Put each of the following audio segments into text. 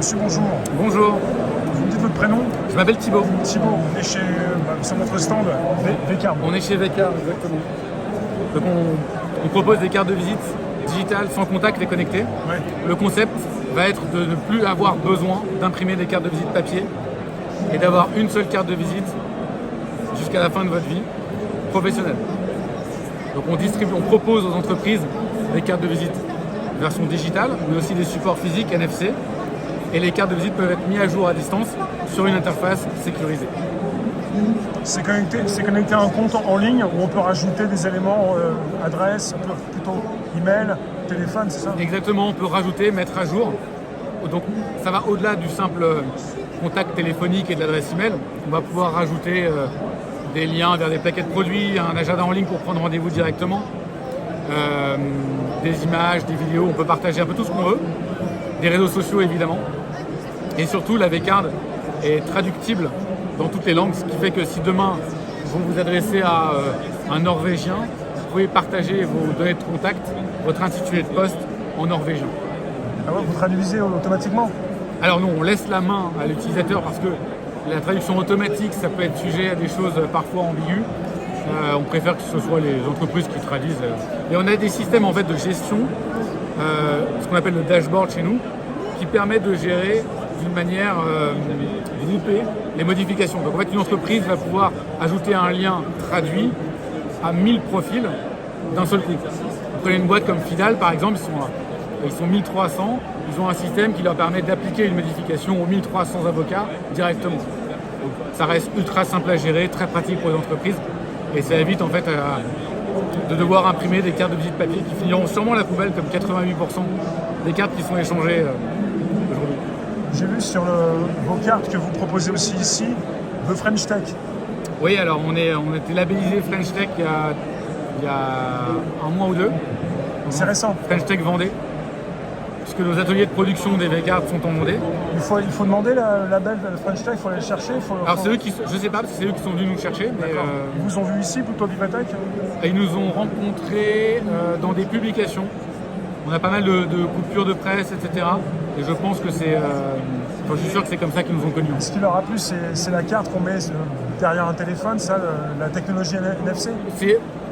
Monsieur, bonjour. Bonjour, Vous me dites votre prénom? je m'appelle Thibaut. Thibaut, on est sur notre stand Vcarb. On est chez Vcarb, exactement. Donc on propose des cartes de visite digitales sans contact et connectées. Ouais. Le concept va être de ne plus avoir besoin d'imprimer des cartes de visite papier et d'avoir une seule carte de visite jusqu'à la fin de votre vie professionnelle. Donc on propose aux entreprises des cartes de visite version digitale, mais aussi des supports physiques NFC. Et les cartes de visite peuvent être mises à jour à distance sur une interface sécurisée. C'est connecté à un compte en ligne où on peut rajouter des éléments, adresse, plutôt email, téléphone, c'est ça? Exactement, on peut rajouter, mettre à jour. Donc ça va au-delà du simple contact téléphonique et de l'adresse email. On va pouvoir rajouter des liens vers des plaquettes produits, un agenda en ligne pour prendre rendez-vous directement, des images, des vidéos, on peut partager un peu tout ce qu'on veut, des réseaux sociaux évidemment. Et surtout la Vcarb est traductible dans toutes les langues, ce qui fait que si demain vous vous adressez à un Norvégien, vous pouvez partager vos données de contact, votre intitulé de poste en norvégien. Ah ouais, vous traduisez automatiquement? Alors non, on laisse la main à l'utilisateur parce que la traduction automatique, ça peut être sujet à des choses parfois ambiguës. On préfère que ce soit les entreprises qui traduisent. Et on a des systèmes en fait de gestion, ce qu'on appelle le dashboard chez nous, qui permet de gérer d'une manière groupée les modifications. Donc en fait, une entreprise va pouvoir ajouter un lien traduit à 1000 profils d'un seul coup. Vous prenez une boîte comme Fidal par exemple, ils sont 1300, ils ont un système qui leur permet d'appliquer une modification aux 1300 avocats directement. Donc, ça reste ultra simple à gérer, très pratique pour les entreprises et ça évite en fait de devoir imprimer des cartes de visite papier qui finiront sûrement à la poubelle comme 88% des cartes qui sont échangées aujourd'hui. J'ai vu sur vos cartes que vous proposez aussi ici, The French Tech. Oui, alors on était labellisé French Tech il y a un mois ou deux. C'est récent. French Tech Vendée, puisque nos ateliers de production des Vcarb sont en Vendée. Il faut demander la label de French Tech, il faut aller le chercher. Alors c'est eux qui, je sais pas, parce que c'est eux qui sont venus nous chercher, mais Ils vous ont vu ici, plutôt Vivatech? ils nous ont rencontrés dans des publications. On a pas mal de coupures de presse, etc. Et je pense que c'est... je suis sûr que c'est comme ça qu'ils nous ont connus. Ce qui leur a plu, c'est la carte qu'on met derrière un téléphone, ça, la technologie NFC?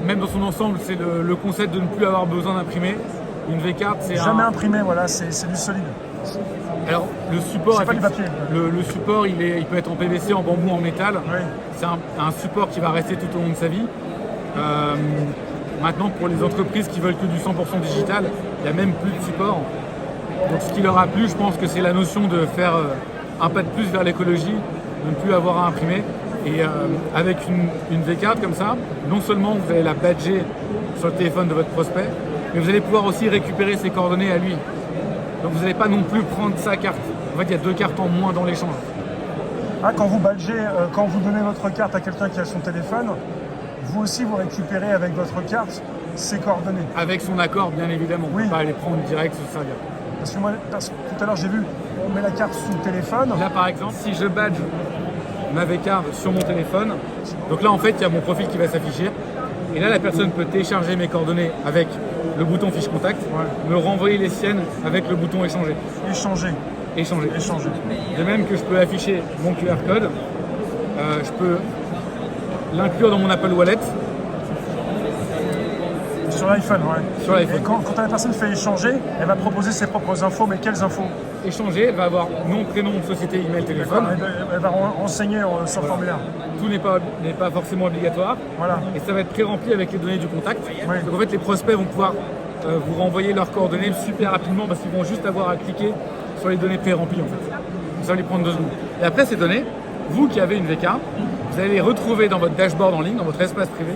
Même dans son ensemble, c'est le concept de ne plus avoir besoin d'imprimer. Une Vcarb, c'est jamais imprimé, voilà, c'est du solide. Alors, le support, c'est pas du papier. Le support, il peut être en PVC, en bambou, en métal. Oui. C'est un support qui va rester tout au long de sa vie. Maintenant, pour les entreprises qui veulent que du 100% digital, il n'y a même plus de support. Donc, ce qui leur a plu, je pense que c'est la notion de faire un pas de plus vers l'écologie, de ne plus avoir à imprimer. Et avec une Vcarb comme ça, non seulement vous allez la badger sur le téléphone de votre prospect, mais vous allez pouvoir aussi récupérer ses coordonnées à lui. Donc vous n'allez pas non plus prendre sa carte. En fait, il y a 2 cartes en moins dans l'échange. Ah, quand vous badgez, quand vous donnez votre carte à quelqu'un qui a son téléphone, vous aussi vous récupérez avec votre carte ses coordonnées. Avec son accord, bien évidemment. Oui. On ne peut pas les prendre direct se servir. Parce que moi, tout à l'heure, j'ai vu, on met la carte sous le téléphone. Là, par exemple, si je badge ma Vcarb sur mon téléphone, donc là, en fait, il y a mon profil qui va s'afficher. Et là, la personne peut télécharger mes coordonnées avec le bouton fiche contact, me renvoyer les siennes avec le bouton échanger. Échanger. De même que je peux afficher mon QR code, je peux l'inclure dans mon Apple Wallet. Sur l'iPhone, ouais. Sur l'iPhone. Et quand la personne fait échanger, elle va proposer ses propres infos, mais quelles infos? Échanger, elle va avoir nom, prénom, société, email, téléphone. Elle va renseigner sur le formulaire. Tout n'est pas forcément obligatoire. Voilà. Et ça va être pré-rempli avec les données du contact. Oui. Donc en fait, les prospects vont pouvoir vous renvoyer leurs coordonnées super rapidement parce qu'ils vont juste avoir à cliquer sur les données pré-remplies en fait. Ça va lui prendre 2 secondes. Et après ces données, vous qui avez une Vcarb, vous allez les retrouver dans votre dashboard en ligne, dans votre espace privé.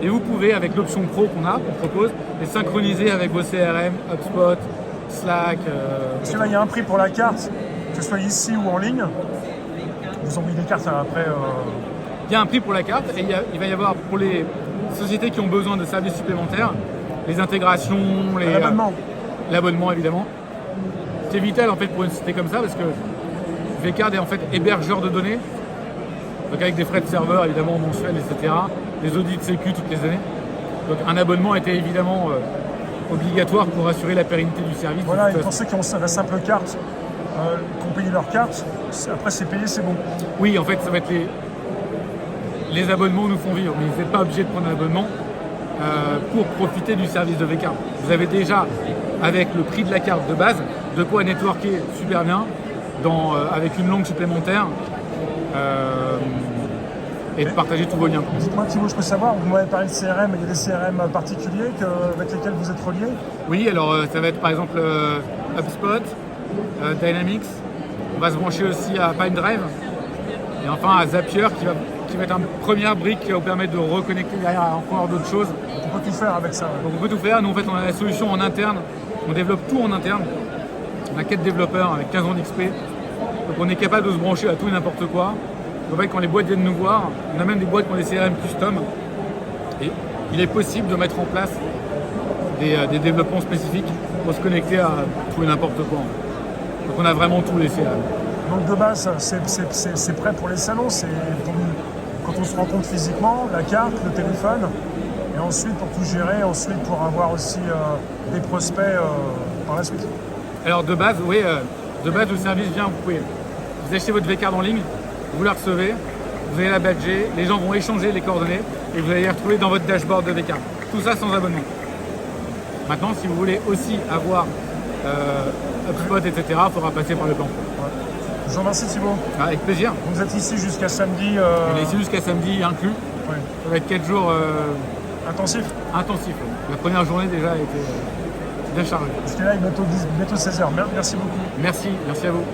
Et vous pouvez, avec l'option Pro qu'on propose, les synchroniser avec vos CRM, HubSpot, Slack. Parce que là, il y a un prix pour la carte, que ce soit ici ou en ligne. Vous envoyez des cartes après. Il y a un prix pour la carte et il va y avoir pour les sociétés qui ont besoin de services supplémentaires, les intégrations, l'abonnement évidemment. C'est vital en fait pour une société comme ça parce que Vcarb est en fait hébergeur de données, donc avec des frais de serveur évidemment mensuels, etc. Les audits sécu toutes les années. Donc un abonnement était évidemment obligatoire pour assurer la pérennité du service. Voilà, et pour ceux qui ont la simple carte, qui ont payé leur carte, après c'est payé, c'est bon. Oui, en fait, ça va être les abonnements nous font vivre, mais vous n'êtes pas obligé de prendre un abonnement pour profiter du service de V-Card. Vous avez déjà, avec le prix de la carte de base, de quoi networker super bien, avec une langue supplémentaire, et de partager tous vos liens. Dites-moi Thibaut, je peux savoir, vous m'avez parlé de CRM, il y a des CRM particuliers avec lesquels vous êtes reliés? Oui, alors ça va être par exemple HubSpot, Dynamics, on va se brancher aussi à Pipedrive, et enfin à Zapier qui va être une première brique qui va vous permettre de reconnecter derrière à encore d'autres choses. On peut tout faire avec ça. Ouais. Donc on peut tout faire, nous en fait on a la solution en interne, on développe tout en interne, on a 4 développeurs avec 15 ans d'XP, donc on est capable de se brancher à tout et n'importe quoi. En fait, quand les boîtes viennent nous voir, on a même des boîtes qui ont des CRM custom. Et il est possible de mettre en place des développements spécifiques pour se connecter à tout et n'importe quoi. Donc on a vraiment tous les CRM. Donc de base, c'est prêt pour les salons, quand on se rencontre physiquement, la carte, le téléphone, et ensuite pour tout gérer, ensuite pour avoir aussi des prospects par la suite. Alors de base, oui, le service vient, vous achetez votre V-Card en ligne, vous la recevez, vous allez la badger, les gens vont échanger les coordonnées et vous allez les retrouver dans votre dashboard de V-Card. Tout ça sans abonnement. Maintenant, si vous voulez aussi avoir HubSpot, etc., il faudra passer par le plan. Ouais. Je vous remercie Thibaut. Avec plaisir. Vous êtes ici jusqu'à samedi. On est ici jusqu'à samedi inclus. Ouais. Ça va être 4 jours Intensif. intensifs. La première journée déjà a été bien chargée. Parce que là, il est bientôt 16h. Merci beaucoup. Merci à vous.